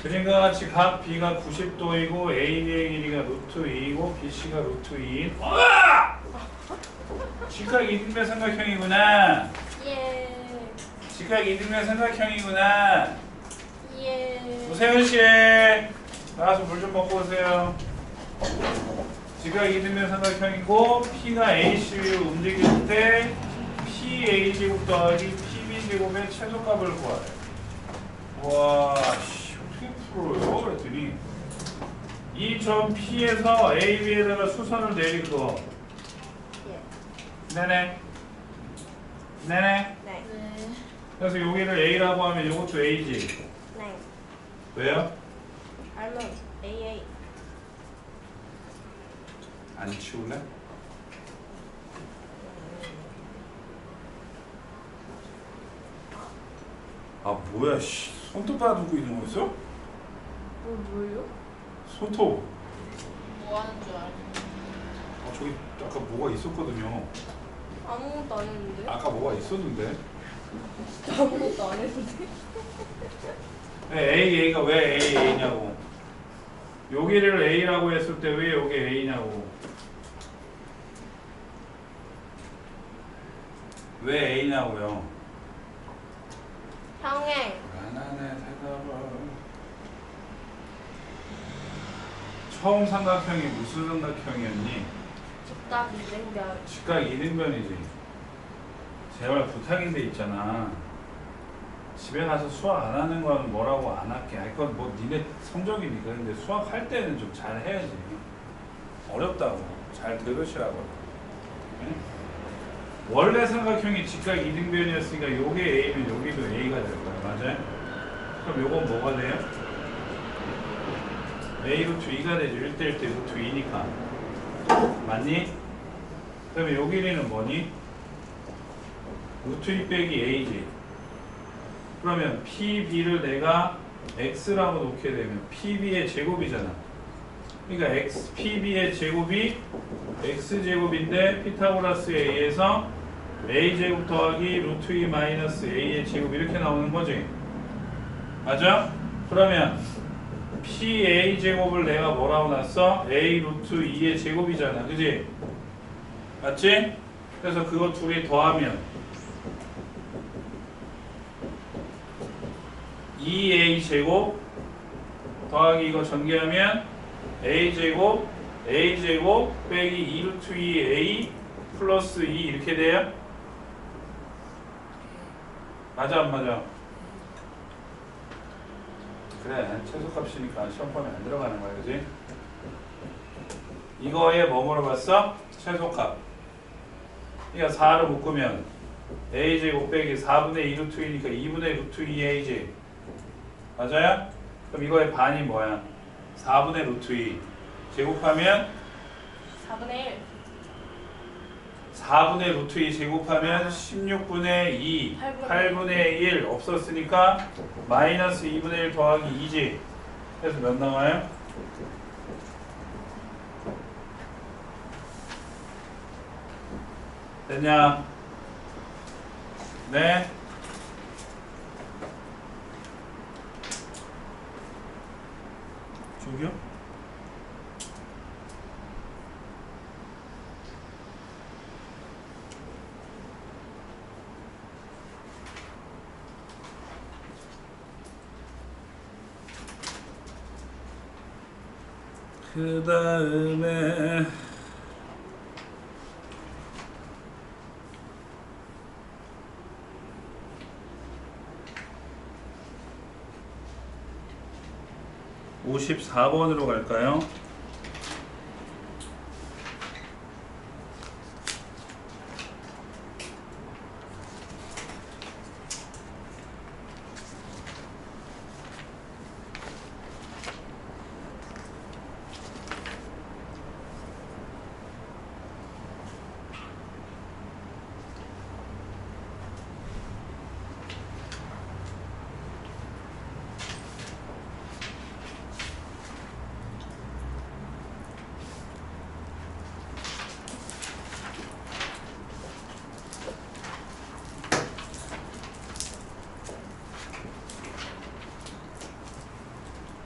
그림과 같이 각 B가 90도이고 AB의 길이가 루트 2이고 BC가 루트 2인 직각 이등변 삼각형이구나. 예. 직각 이등변 삼각형이구나. 예. 오세훈씨 나와서 물 좀 먹고 오세요. 직각 이등변 삼각형이고 P가 AC 위로 움직일 때 PA제곱 더하기 PB제곱의 최소값을 구하래. 와 씨, 어떻게 풀어요? 그랬더니 이 점 P에서 AB에다가 수선을 내리고 예. 네네 네. 그래서 여기를 A라고 하면 이것도 A지. 네. 왜요? 알론 AA. 안 치울래? 아 뭐야 씨 손톱 놔두고 있는 거였어? 뭐예요? 손톱. 뭐 하는 줄 알아요? 아 저기 아까 뭐가 있었거든요. 아무것도 안 했는데? 아까 뭐가 있었는데. 아무것도 안 했는데? A가 왜 A냐고. 여기를 A라고 했을 때 왜 여기 A냐고. 왜 A냐고요. 평행. 가난해 대답을. 처음 삼각형이 무슨 삼각형이었니? 직각 이등변. 직각 이등변이지. 제발 부탁인데 있잖아. 집에 가서 수학 안 하는 건 뭐라고 안 할게. 그건 뭐 니네 성적이니까. 근데 수학 할 때는 좀 잘 해야지. 어렵다고. 잘 들으시라고. 응? 원래 삼각형이 직각 이등변이었으니까 요게 A면 여기도 A가 될 거야. 맞아요? 그럼 요건 뭐가 돼요? A 루트 2가 되죠. 1대1 때 루트 2니까. 맞니? 그러면 요 길이는 뭐니? 루트 2 빼기 A지. 그러면 PB를 내가 X라고 놓게 되면 PB의 제곱이잖아. 그러니까 PB의 제곱이 X제곱인데 피타고라스에 의해서 A제곱 더하기 루트 2 마이너스 A의 제곱 이렇게 나오는 거지. 맞아? 그러면 PA제곱을 내가 뭐라고 놨어? A 루트 2의 제곱이잖아. 그지? 맞지? 그래서 그거 둘이 더하면 2A제곱 더하기 이거 전개하면 A제곱 A제곱 빼기 2 루트 2A 플러스 2 이렇게 돼요? 맞아 안 맞아? 그래 최소값이니까 시험범위 안 들어가는 거야 그지? 이거에 뭐 물어봤어? 최소값. 그러니까 4를 묶으면 A제곱 빼기 4분의 2 루트 2니까 2분의 루트 2A지. 맞아요? 그럼 이거의 반이 뭐야? 4분의 루트 2 제곱하면 4분의 1. 4분의 루트 2 제곱하면 16분의 2 8분의 1 없었으니까 마이너스 2분의 1 더하기 2지. 그래서 몇 나와요? 됐냐? 네? 저기요? 그 다음에 54번으로 갈까요?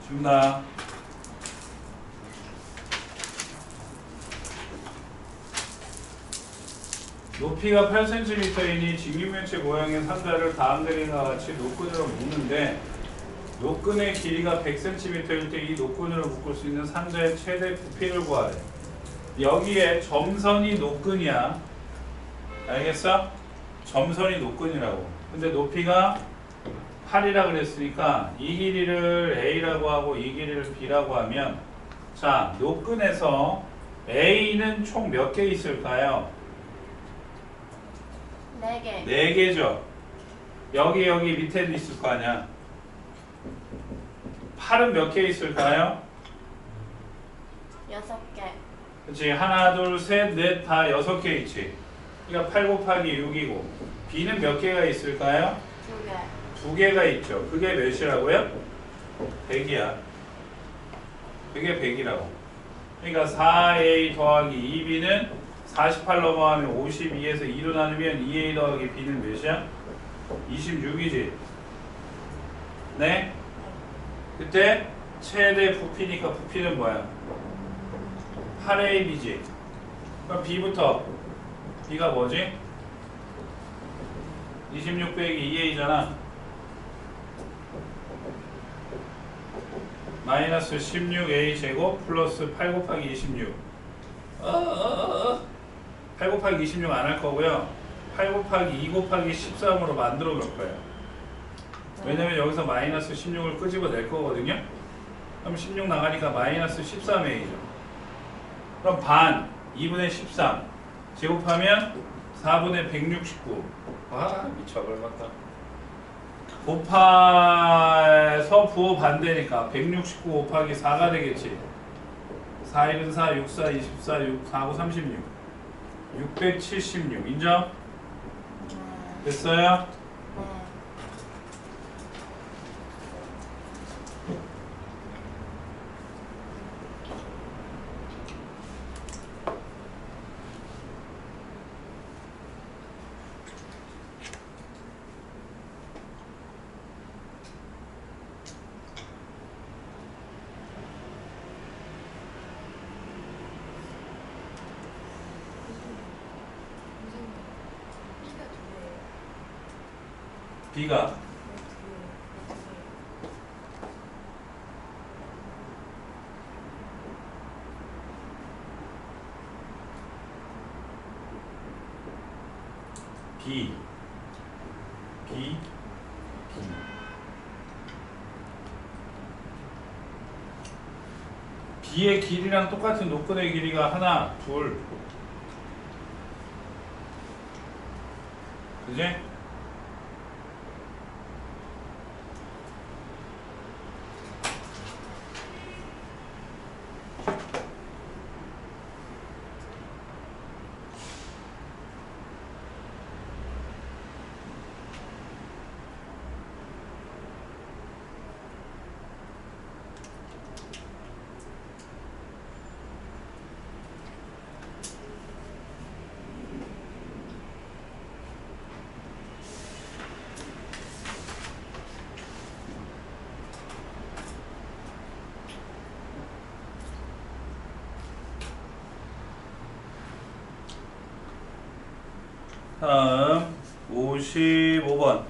준다. 높이가 8cm이니 직육면체 모양의 상자를 다음 그림과 같이 노끈으로 묶는데 노끈의 길이가 100cm일 때 이 노끈으로 묶을 수 있는 상자의 최대 부피를 구하래. 여기에 점선이 노끈이야. 알겠어? 점선이 노끈이라고. 근데 높이가 8이라 그랬으니까 이 길이를 A라고 하고 이 길이를 B라고 하면 자, 노끈에서 A는 총 몇 개 있을까요? 4개. 4개죠. 여기 밑에도 있을 거 아니야. 8은 몇 개 있을까요? 6개. 그치. 하나, 둘, 셋, 넷, 다 6개 있지. 그러니까 8 곱하기 6이고 B는 몇 개가 있을까요? 2개. 2개가 있죠. 그게 몇이라고요? 100이야. 그게 100이라고. 그러니까 4A 더하기 2B는 48 넘어가면 52에서 2로 나누면 2A 더하기 B는 몇이야? 26이지. 네? 그때 최대 부피니까 부피는 뭐야? 8AB지. 그럼 B부터. B가 뭐지? 26 빼기 2A잖아. 마이너스 16A 제곱 플러스 8 곱하기 26. 8 곱하기 26 안 할 거고요. 8 곱하기 2 곱하기 13으로 만들어 놓을 거예요. 왜냐면 여기서 마이너스 16을 끄집어 낼 거거든요. 그럼 16 나가니까 마이너스 13A죠. 그럼 반 2분의 13 제곱하면 4분의 169. 아 미쳐버렸다. 곱해서 부호 반대니까 169 곱하기 4가 되겠지. 4, 1은 4, 6, 4, 24, 6, 4, 9, 36 676 인정? 됐어요? B가 B B의 길이랑 똑같은 노끈의 길이가 하나, 둘 그지? 다음 55번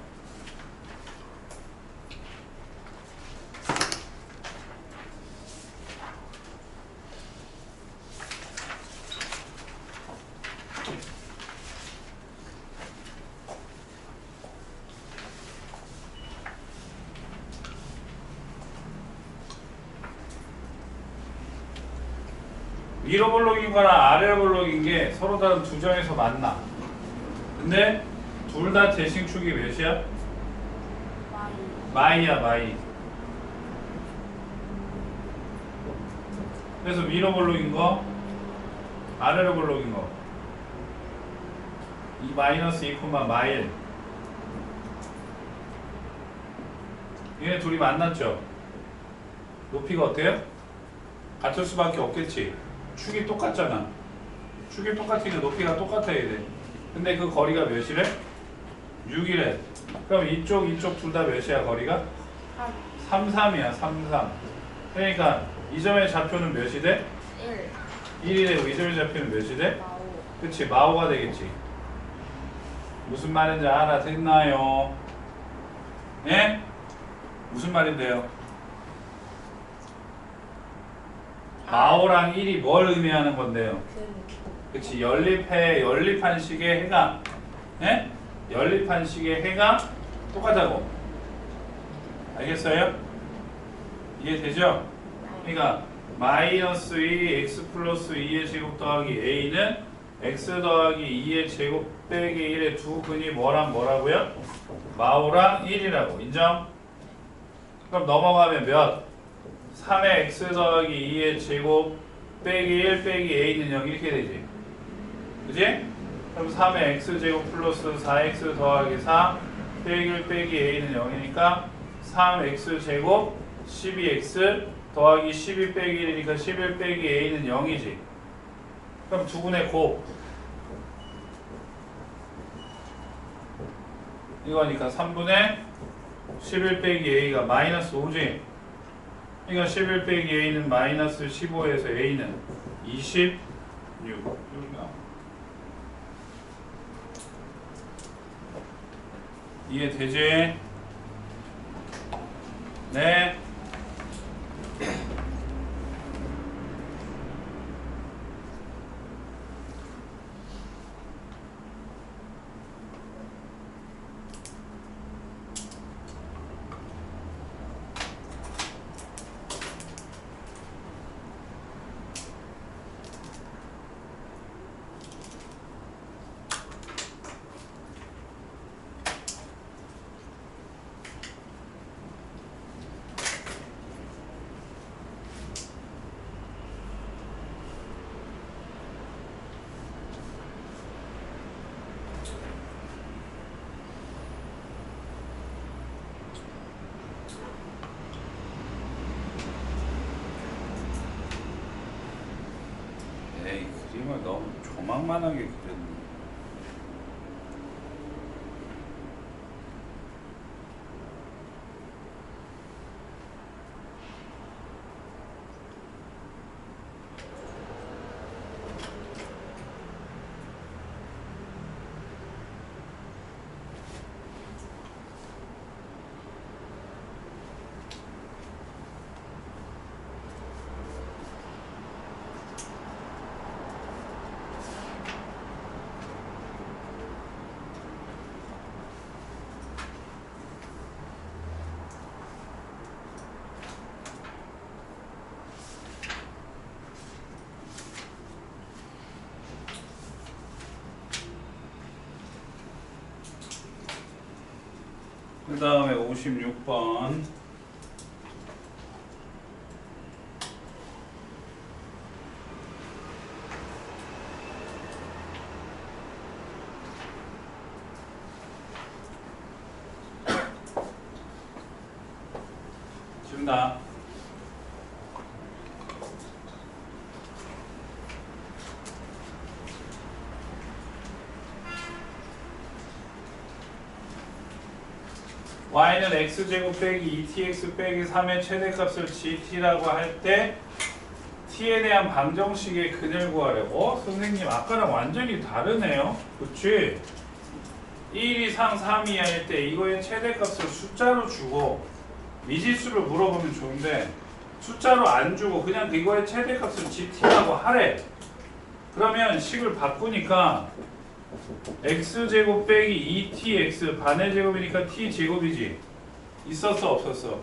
위로 볼록이거나 아래로 볼록인 게 서로 다른 두 점에서 만나. 근데 둘 다 대칭축이 몇이야? 마이야 마이. 그래서 위로 볼록인 거 아래로 볼록인 거 이 마이너스 2, 마일 얘네 둘이 만났죠? 높이가 어때요? 같을 수밖에 없겠지. 축이 똑같잖아. 축이 똑같으니까 높이가 똑같아야 돼. 근데 그 거리가 몇이래? 6이래. 그럼 이쪽 둘 다 몇이야 거리가? 3, 3이야 3, 3. 그러니까 이 점의 좌표는 몇이 돼? 1 1이 되고 이 점의 좌표는 몇이 돼? 마오 그치, 마오가 되겠지. 무슨 말인지 알아듣나요? 예? 무슨 말인데요? 마오랑 1이 뭘 의미하는 건데요? 그치, 연립한 식의 해가, 예? 연립한 식의 해가 똑같다고. 알겠어요? 이해되죠? 그러니까 마이너스 2 x 플러스 2의 제곱 더하기 a는 x 더하기 2의 제곱 빼기 1의 두 근이 뭐랑 뭐라고요? 마오랑 1이라고. 인정? 그럼 넘어가면 몇? 3의 x 더하기 2의 제곱 빼기 1 빼기 a는 0 이렇게 되지. 그지? 그럼 3의 x제곱 플러스 4x 더하기 4 빼기 1 빼기 a는 0이니까 3x제곱 12x 더하기 12 빼기 1이니까 11 빼기 a는 0이지. 그럼 두 분의 곱 이거니까 3분의 11 빼기 a가 마이너스 5지. 그러니까 11 빼기 a는 마이너스 15에서 a는 26. 이해되지? 네. 에이, 그림을 너무 조망만하게 그렸네. 그 다음에 56번 준다. y는 x제곱 빼기 2tx 빼기 3의 최대값을 gt라고 할 때 t에 대한 방정식의 근을 구하려고. 선생님 아까랑 완전히 다르네요. 그치? 1 이상 3 이하일 때 이거의 최대값을 숫자로 주고 미지수를 물어보면 좋은데 숫자로 안 주고 그냥 이거의 최대값을 gt라고 하래. 그러면 식을 바꾸니까 x제곱 빼기 2tx 반의 제곱이니까 t제곱이지. 있었어 없었어?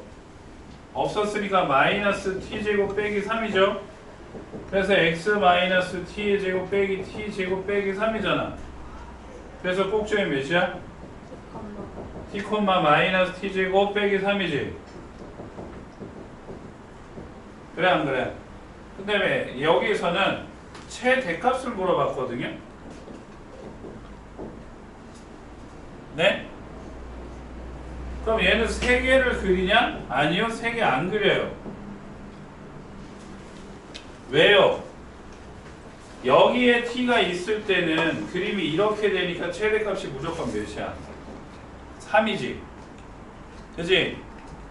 없었으니까 마이너스 t제곱 빼기 3이죠. 그래서 x 마이너스 t의 제곱 빼기 t제곱 빼기 3이잖아. 그래서 꼭지는 몇이야? t 콤마 마이너스 t제곱 빼기 3이지. 그래 안 그래? 근데 왜 여기에서는 최대값을 물어봤거든요. 네? 그럼 얘는 3개를 그리냐? 아니요, 3개 안 그려요. 왜요? 여기에 t가 있을 때는 그림이 이렇게 되니까 최대값이 무조건 몇이야? 3이지. 그치?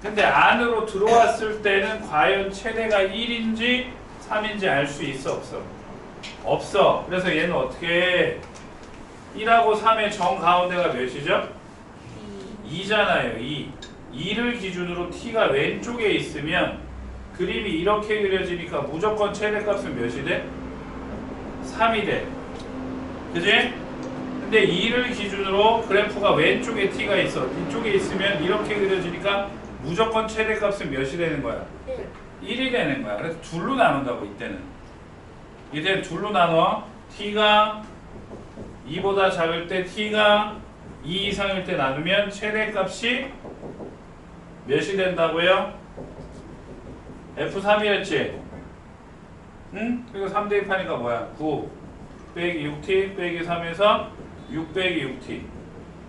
근데 안으로 들어왔을 때는 과연 최대가 1인지 3인지 알 수 있어 없어? 없어. 그래서 얘는 어떻게 해? 1하고 3의 정 가운데가 몇이죠? 2잖아요. 2를 기준으로 t가 왼쪽에 있으면 그림이 이렇게 그려지니까 무조건 최대값은 몇이 돼? 3이 돼. 그지? 근데 2를 기준으로 그래프가 왼쪽에 t가 있어. 이쪽에 있으면 이렇게 그려지니까 무조건 최대값은 몇이 되는 거야? 1이 되는 거야. 그래서 둘로 나눈다고 이때는. 이때는 둘로 나눠. t가 2보다 작을 때 t가 2 이상일 때 나누면 최대값이 몇이 된다고요? F3이랬지? 응? 그리고 3 대입하니까 뭐야? 9 빼기 6t 빼기 3에서 6 빼기 6t.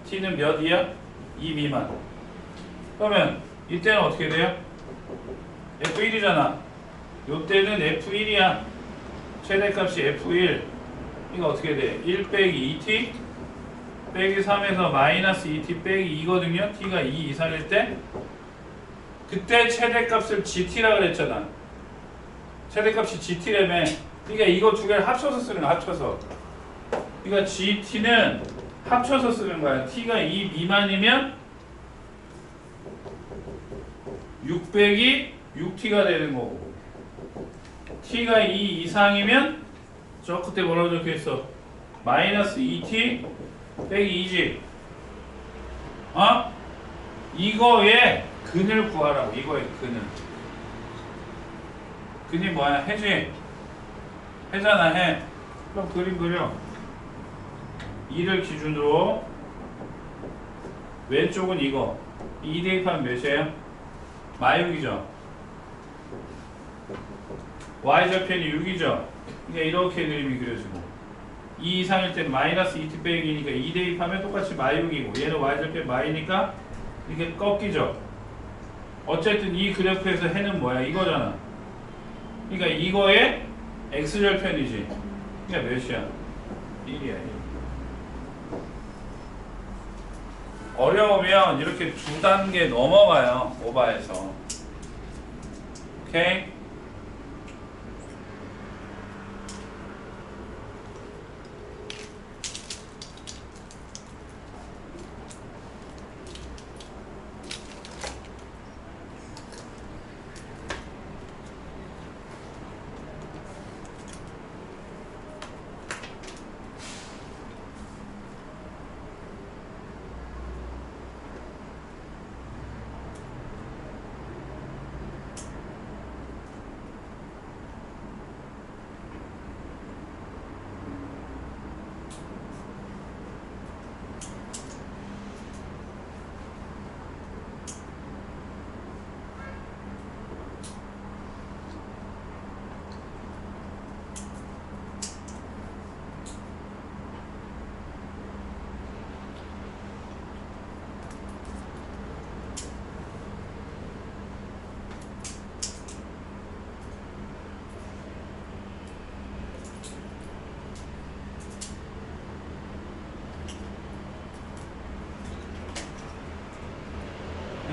t는 몇이야? 2 미만. 그러면 이때는 어떻게 돼요? F1이잖아. 요때는 F1이야. 최대값이 F1. 이거 어떻게 돼? 1 빼기 2t 빼기 3에서 마이너스 2t 빼기 2거든요. t가 2 이상일 때. 그때 최대값을 gt라 그랬잖아. 최대값이 gt라며. 그러니까 이거 두 개를 합쳐서 쓰는 거야. 합쳐서. 그러니까 gt는 합쳐서 쓰는 거야. t가 2 미만이면 6 빼기 6t가 되는 거고, t가 2 이상이면 저 그때 뭐라고 적혀있어? 마이너스 2t 빼기 2지. 어? 이거의 근을 구하라고. 이거의 근을. 근이 뭐야? 해지? 해잖아. 해. 그럼 그림 그려. 2를 기준으로 왼쪽은 이거 2 대입하면 몇이에요? 마육이죠. y절편이 6이죠. 그러니까 이렇게 그림이 그려지고, 2 이상일 때는 마이너스 2t 빼기니까 2 대입하면 똑같이 마육이고, 얘는 y절편 마이니까 이렇게 꺾이죠. 어쨌든 이 그래프에서 해는 뭐야? 이거잖아. 그러니까 이거의 x절편이지. 그러니까 몇이야? 1이야. 1. 어려우면 이렇게 두 단계 넘어가요. 오바해서. 오케이?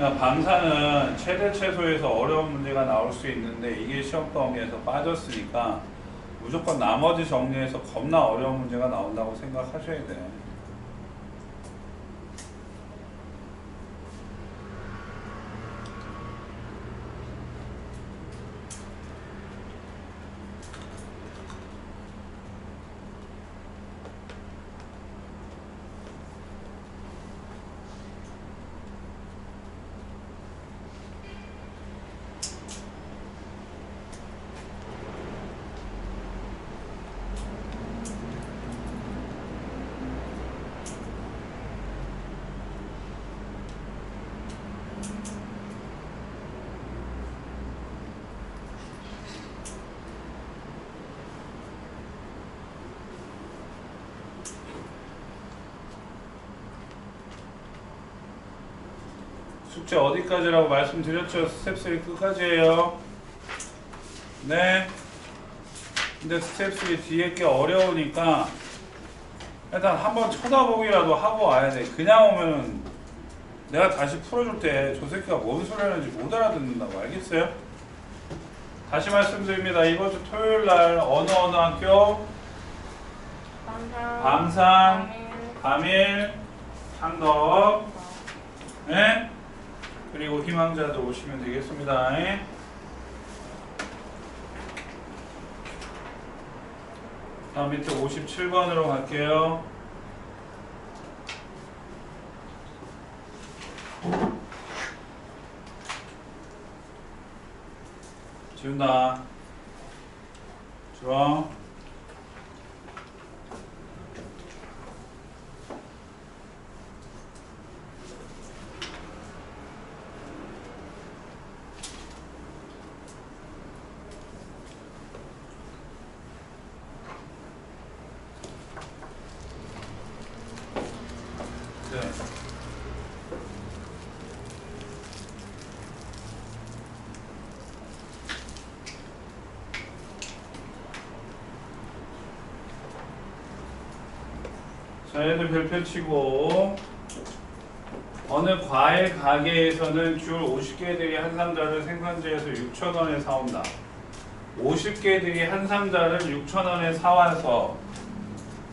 그러니까 방사는 최대 최소에서 어려운 문제가 나올 수 있는데, 이게 시험 범위에서 빠졌으니까 무조건 나머지 정리해서 겁나 어려운 문제가 나온다고 생각하셔야 돼. 숙제 어디까지라고 말씀드렸죠? 스텝 3 끝까지예요. 네. 근데 스텝 3 뒤에 게 어려우니까 일단 한번 쳐다보기라도 하고 와야 돼. 그냥 오면 내가 다시 풀어줄 때 저 새끼가 뭔 소리 하는지 못 알아듣는다고. 알겠어요? 다시 말씀드립니다. 이번 주 토요일 날 어느 학교? 방상, 감일, 창덕, 예? 그리고 희망자들 오시면 되겠습니다. 예? 다음 밑에 57번으로 갈게요. 지운다. 좋아. 네. 자, 얘들 별표 치고 어느 과일 가게에서는 귤 50개들이 한 상자를 생산지에서 6,000원에 사온다. 50개들이 한 상자를 6,000원에 사와서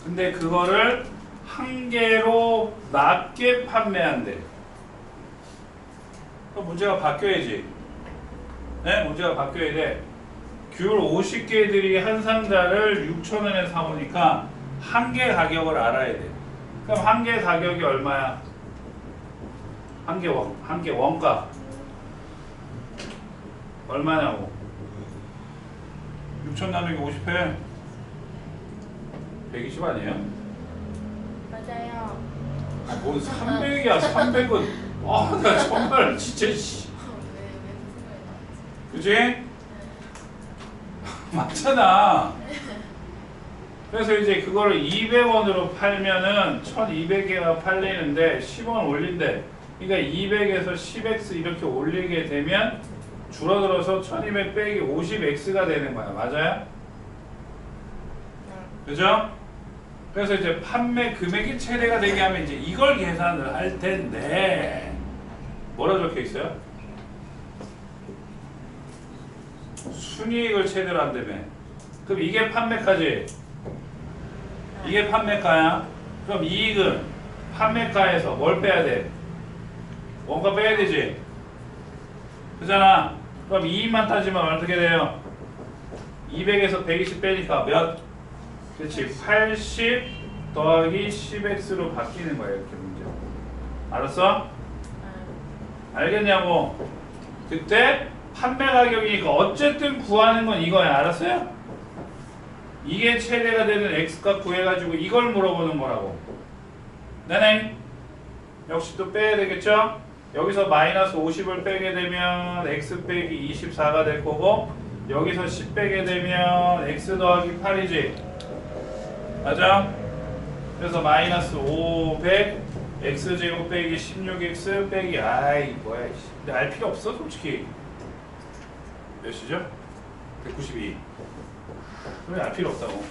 근데 그거를 한 개로 낮게 판매한대. 그럼 문제가 바뀌어야지. 네? 문제가 바뀌어야 돼. 귤 50개들이 한 상자를 6,000원에 사오니까 한 개 가격을 알아야 돼. 그럼 한 개 가격이 얼마야? 한 개 원가 얼마냐고. 6,000 나누기 50해 120 아니에요? 맞아요. 아, 뭔 300이야 300은. 아, 나 정말 진짜 씨. 그치? 맞잖아. 그래서 이제 그거를 200원으로 팔면은 1200개가 팔리는데 10원 올린대. 그러니까 200에서 10x 이렇게 올리게 되면 줄어들어서 1200 빼기 50x가 되는 거야. 맞아요? 그죠? 그래서 이제 판매 금액이 최대가 되게 하면 이제 이걸 계산을 할 텐데 뭐라 적혀 있어요? 순이익을 최대로 한다며. 그럼 이게 판매가지? 이게 판매가야? 그럼 이익은 판매가에서 뭘 빼야 돼? 원가 빼야 되지? 그잖아. 그럼 이익만 따지면 어떻게 돼요? 200에서 120 빼니까 몇? 그렇지. 80 더하기 10x로 바뀌는 거야. 이렇게 문제. 알았어? 알겠냐고? 그때 판매 가격이니까 어쨌든 구하는 건 이거야. 알았어요? 이게 최대가 되는 x값 구해가지고 이걸 물어보는 거라고. 네네. 역시 또 빼야 되겠죠? 여기서 마이너스 50을 빼게 되면 x 빼기 24가 될 거고 여기서 10 빼게 되면 x 더하기 8이지. 맞아? 그래서 마이너스 500 x제곱 빼기 16x 빼기 아이 뭐야 이씨. 근데 알 필요 없어 솔직히. 몇이죠? 192. 그래 알 필요 없다고.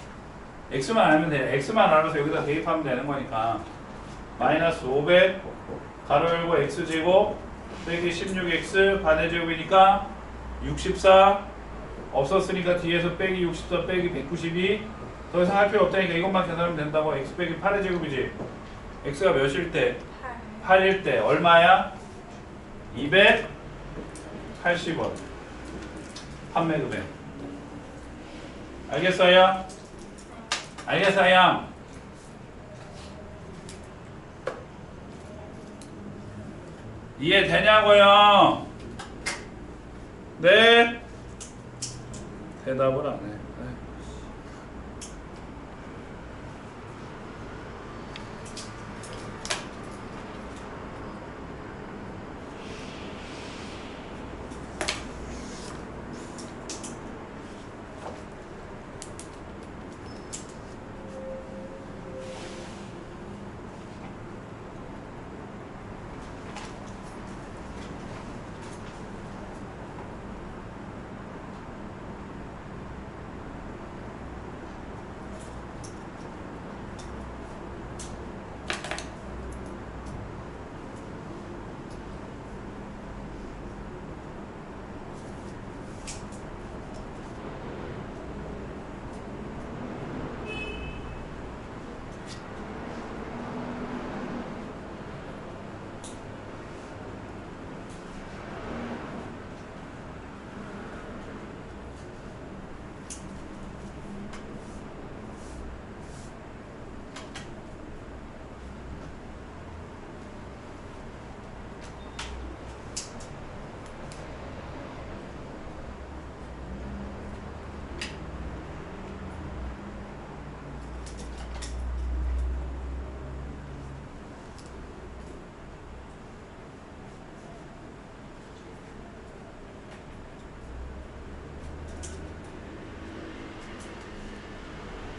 x만 알면 돼. x만 알아서 여기다 대입하면 되는 거니까. 마이너스 500 가로 열고 x제곱 빼기 16x 반의 제곱이니까 64 없었으니까 뒤에서 빼기 64 빼기 192 더 이상 할 필요 없다니까 이것만 계산하면 된다고. x 빼기 8의 제곱이지. x가 몇일 때? 8일 때 얼마야? 280원 판매 금액. 알겠어요? 알겠어요? 이해되냐고요? 네? 대답을 안 해.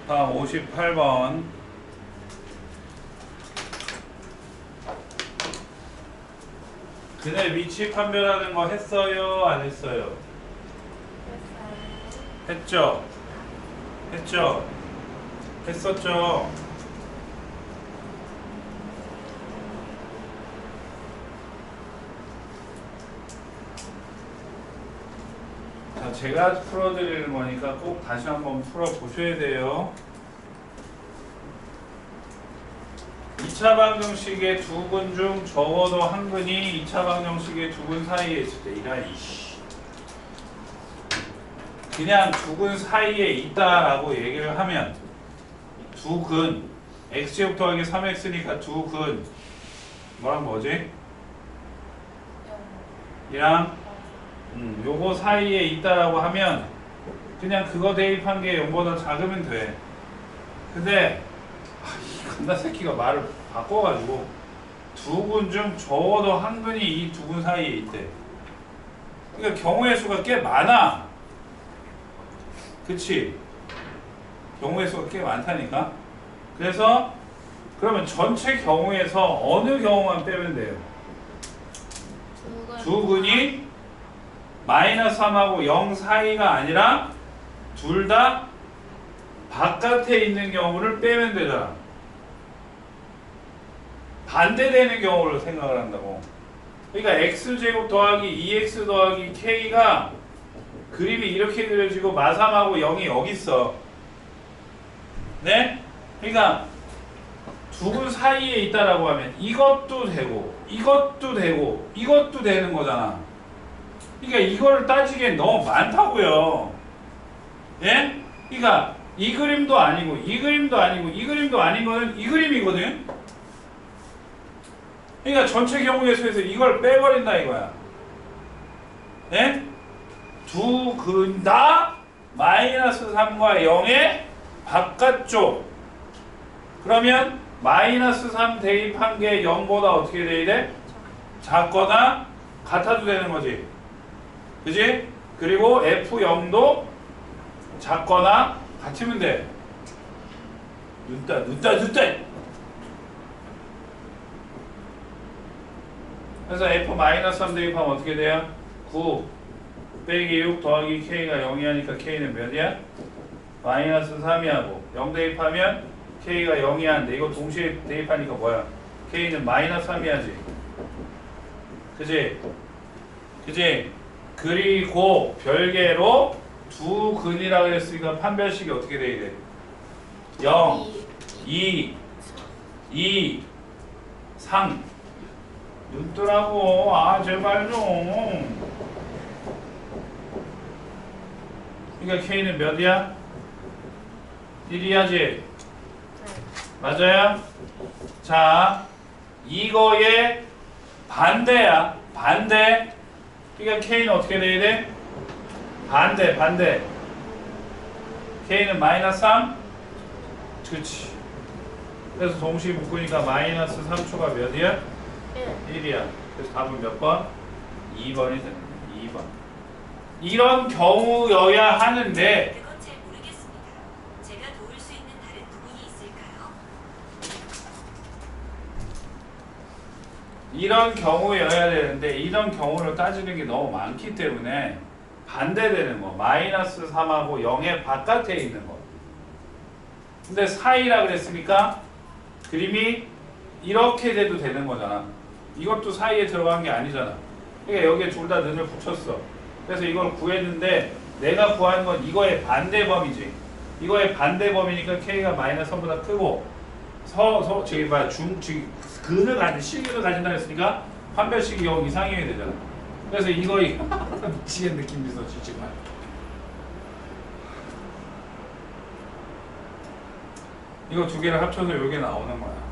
다음 58번. 그네 위치 판별하는 거 했어요? 안 했어요? 했죠? 했죠? 했었죠? 자, 제가 풀어드리는 거니까 꼭 다시 한번 풀어보셔야 돼요. 2차 방정식의 두 근 중 적어도 한 근이 2차 방정식의 두 근 사이에 있을 때 이란 이씨 그냥 두 근 사이에 있다라고 얘기를 하면 두 근 x제곱 더하기 3x니까 두 근 뭐랑 뭐지? 이랑 요거 사이에 있다라고 하면 그냥 그거 대입한 게 0보다 작으면 돼. 근데 이 간다 새끼가 말을 바꿔가지고 두 근 중 적어도 한 근이 이 두 근 사이에 있대. 그러니까 경우의 수가 꽤 많아. 그치? 경우의 수가 꽤 많다니까. 그래서 그러면 전체 경우에서 어느 경우만 빼면 돼요? 두 근이 마이너스 3하고 0 사이가 아니라 둘 다 바깥에 있는 경우를 빼면 되잖아. 반대되는 경우를 생각을 한다고. 그러니까 x제곱 더하기 2x 더하기 k가 그림이 이렇게 그려지고 마3하고 0이 여기 있어. 네? 그러니까 두 근 사이에 있다라고 하면 이것도 되고 이것도 되고 이것도 되는 거잖아. 그러니까 이거를 따지기엔 너무 많다고요. 예? 그러니까 이 그림도 아니고 이 그림도 아니고 이 그림도 아닌 거는 이 그림이거든. 그러니까 전체 경우의 수에서 이걸 빼버린다 이거야. 예? 두 근 다 마이너스 3과 0의 바깥쪽. 그러면 마이너스 3 대입한 게 0보다 어떻게 돼야 돼? 작거나 같아도 되는 거지. 그지? 그리고 F0도 작거나 같으면 돼. 눈따. 그래서 F-3 대입하면 어떻게 돼요? 9 빼기 6 더하기 K가 0이 하니까 K는 몇이야? 마이너스 3이 하고 0 대입하면 K가 0이 하는데 이거 동시에 대입하니까 뭐야? K는 마이너스 3이 하지. 그지? 그지? 그리고 별개로 두 근이라고 그랬으니까 판별식이 어떻게 돼야 돼? 0, 2, 3 눈 뜨라고. 아 제발 좀. 그러니까 K는 몇이야? 1이야지. 맞아요? 자 이거의 반대야. 반대. 그러니까 K는 어떻게 돼야 돼? 반대. K는 마이너스 3? 그치. 그래서 동시에 묶으니까 마이너스 3초가 몇이야? 1이야. 그래서 답은 몇 번? 2번이 되는 거야. 2번. 이런 경우여야 하는데 그건 잘 모르겠습니다. 제가 도울 수 있는 다른 부분이 있을까요? 이런 경우여야 되는데 이런 경우를 따지는 게 너무 많기 때문에 반대되는 거. 마이너스 3하고 0의 바깥에 있는 거. 근데 사이라 그랬으니까 그림이 이렇게 돼도 되는 거잖아. 이것도 사이에 들어간 게 아니잖아. 그러니까 여기에 둘 다 는을 붙였어. 그래서 이걸 구했는데 내가 구한 건 이거의 반대범위지. 이거의 반대범위니까 K가 마이너스 3보다 크고 저기 뭐야 근을 가진 실근을 가진다 했으니까 판별식이 0 이상이어야 되잖아. 그래서 이거 미치겠는 느낌 있어 진짜. 이거 두 개를 합쳐서 요게 나오는 거야.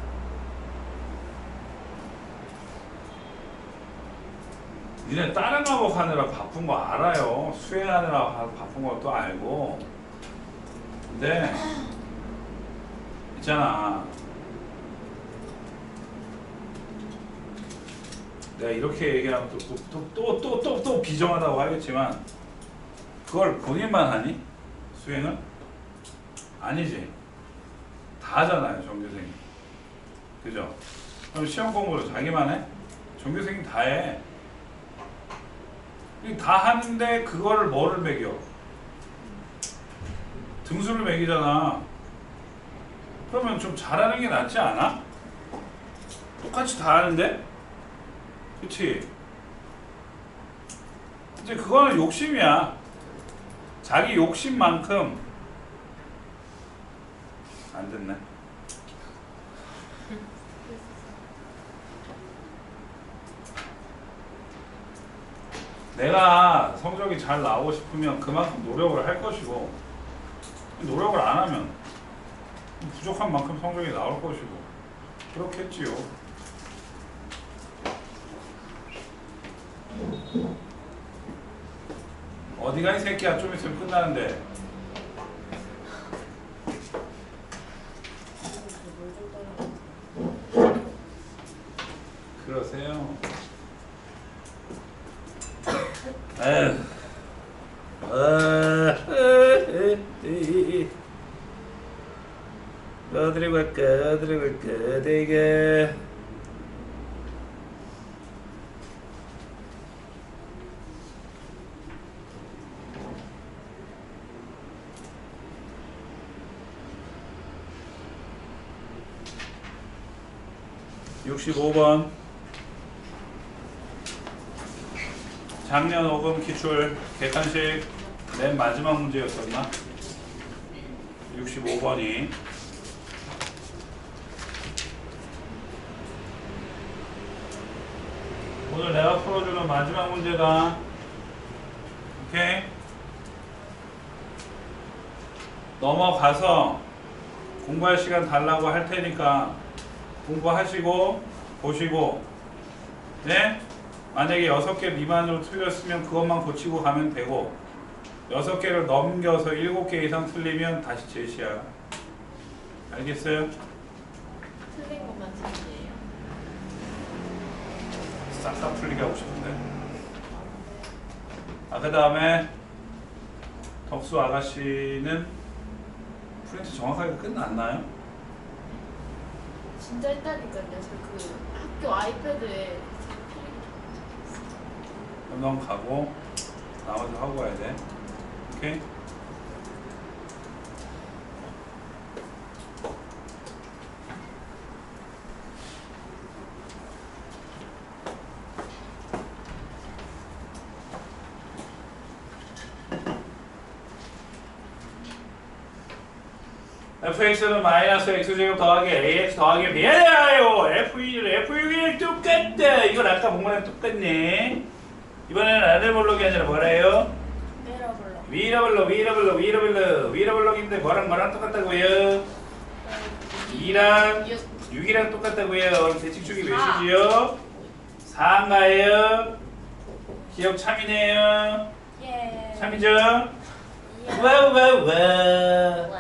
니네 다른 과목 하느라 바쁜 거 알아요. 수행하느라 바쁜 것도 알고. 근데 있잖아. 내가 이렇게 얘기하면 또 비정하다고 하겠지만 그걸 본인만 하니? 수행은? 아니지. 다 하잖아요, 전교생이. 그죠? 그럼 시험 공부를 자기만 해? 전교생이 다 해. 다 하는데 그거를 뭐를 매겨? 등수를 매기잖아. 그러면 좀 잘하는 게 낫지 않아? 똑같이 다 하는데? 그치? 이제 그거는 욕심이야. 자기 욕심만큼 안 됐네. 내가 성적이 잘 나오고 싶으면 그만큼 노력을 할 것이고, 노력을 안 하면 부족한 만큼 성적이 나올 것이고, 그렇겠지요. 어디가 이 새끼야? 좀 있으면 끝나는데. 그러세요. 에휴. 어디로 갈까? 어디로 갈까? 어디가? (65번) 작년 5금 기출 객관식 맨 마지막 문제였었나? 65번이 오늘 내가 풀어주는 마지막 문제다. 오케이? 넘어가서 공부할 시간 달라고 할 테니까 공부하시고 보시고, 네? 만약에 6개 미만으로 틀렸으면 그것만 고치고 가면 되고, 6개를 넘겨서 7개 이상 틀리면 다시 제시야. 알겠어요? 틀린 것만 틀리예요. 싹싹 풀리게 하고 싶은데. 그 다음에 덕수 아가씨는 프린트 정확하게 끝났나요? 진짜 했다니까요. 저 그 학교 아이패드에 그럼 넌 가고 나머지 하고 가야 돼. 오케이? fx는 마이너스 x제곱 더하기 ax 더하기 b예요. f1을 f6이랑 똑같다. 이건 아까 본 거랑 똑같네. 이번에는 아들볼록이 아니라 뭐래요? 메러블럭. 위러블록인데 뭐랑 똑같다고요? 2랑 6이랑 똑같다고요. 그럼 대칭축이 몇이지요? 4인가요? 기억 참이네요. 예. 참이죠? 와와와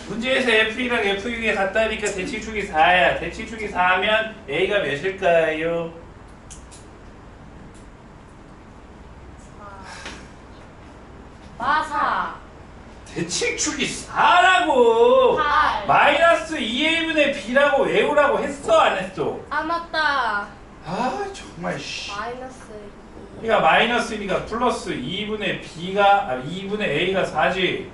문제에서 F1이랑 F6이 같다니까 대칭축이 4야. 대칭축이 4면 A가 몇일까요? 4. 대칭축이 4라고! 8. 마이너스 2A분의 B라고 외우라고 했어? 안 했어? 아 맞다. 아 정말 씨. 마이너스. 그러니까 마이너스니까 플러스 2분의 B가 2분의 A가 4지.